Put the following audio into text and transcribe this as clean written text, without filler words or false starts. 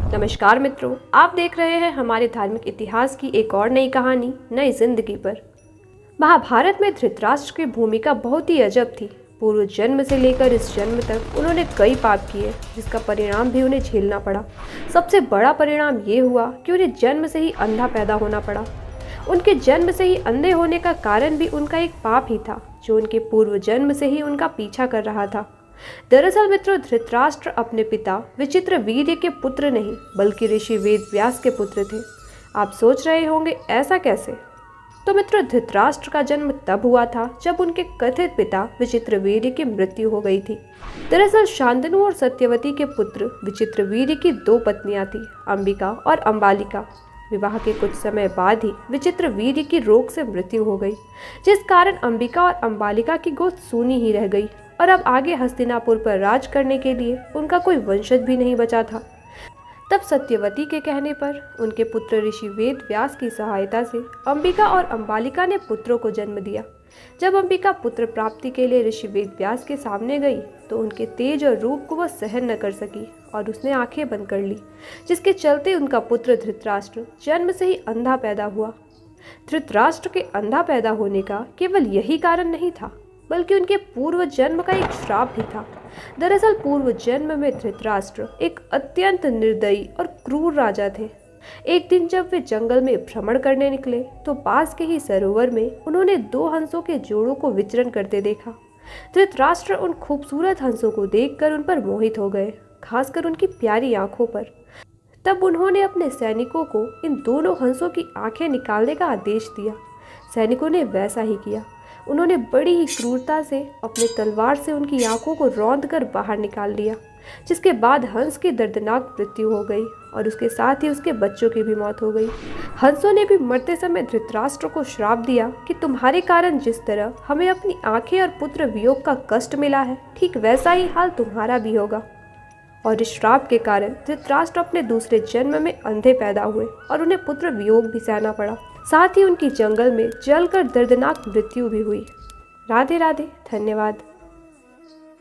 नमस्कार मित्रों, आप देख रहे हैं हमारे धार्मिक इतिहास की एक और नई कहानी नई जिंदगी पर। महाभारत में धृतराष्ट्र की भूमिका बहुत ही अजब थी। पूर्व जन्म से लेकर इस जन्म तक उन्होंने कई पाप किए, जिसका परिणाम भी उन्हें झेलना पड़ा। सबसे बड़ा परिणाम ये हुआ कि उन्हें जन्म से ही अंधा पैदा होना पड़ा। उनके जन्म से ही अंधे होने का कारण भी उनका एक पाप ही था, जो उनके पूर्व जन्म से ही उनका पीछा कर रहा था। दरअसल मित्रों, धृतराष्ट्र अपने पिता विचित्रवीर्य के पुत्र नहीं, बल्कि ऋषि वेदव्यास के पुत्र थे। आप सोच रहे होंगे ऐसा कैसे? तो मित्रों, धृतराष्ट्र का जन्म तब हुआ था जब उनके कथित पिता विचित्रवीर्य की मृत्यु हो गई थी। दरअसल शांतनु और सत्यवती के पुत्र विचित्रवीर्य की दो पत्नियां थीं, अंबिका और अंबालिका। विवाह के कुछ समय बाद ही विचित्रवीर्य की रोग से मृत्यु हो गई, जिस कारण अंबिका और अंबालिका की गोद सूनी ही रह गई और अब आगे हस्तिनापुर पर राज करने के लिए उनका कोई वंशज भी नहीं बचा था। तब सत्यवती के कहने पर उनके पुत्र ऋषि वेदव्यास की सहायता से अंबिका और अंबालिका ने पुत्रों को जन्म दिया। जब अंबिका पुत्र प्राप्ति के लिए ऋषि वेदव्यास के सामने गई तो उनके तेज और रूप को वह सहन न कर सकी और उसने आंखें बंद कर ली, जिसके चलते उनका पुत्र धृतराष्ट्र जन्म से ही अंधा पैदा हुआ। धृतराष्ट्र के अंधा पैदा होने का केवल यही कारण नहीं था, बल्कि उनके पूर्व जन्म का एक श्राप भी था। दरअसल पूर्व जन्म में धृतराष्ट्र एक अत्यंत निर्दयी और क्रूर राजा थे। एक दिन जब वे जंगल में भ्रमण करने निकले तो पास के ही सरोवर में उन्होंने दो हंसों के जोड़ों को विचरण करते देखा। धृतराष्ट्र उन खूबसूरत हंसों को देखकर उन पर मोहित हो गए, खासकर उनकी प्यारी आंखों पर। तब उन्होंने अपने सैनिकों को इन दोनों हंसों की आंखें निकालने का आदेश दिया। सैनिकों ने वैसा ही किया। उन्होंने बड़ी ही क्रूरता से अपने तलवार से उनकी आंखों को रौंदकर बाहर निकाल लिया, जिसके बाद हंस की दर्दनाक मृत्यु हो गई और उसके साथ ही उसके बच्चों की भी मौत हो गई। हंसों ने भी मरते समय धृतराष्ट्र को श्राप दिया कि तुम्हारे कारण जिस तरह हमें अपनी आंखें और पुत्र वियोग का कष्ट मिला है, ठीक वैसा ही हाल तुम्हारा भी होगा। और इस श्राप के कारण धृतराष्ट्र अपने दूसरे जन्म में अंधे पैदा हुए और उन्हें पुत्र वियोग भी सहना पड़ा। साथ ही उनकी जंगल में जलकर दर्दनाक मृत्यु भी हुई। राधे राधे, धन्यवाद।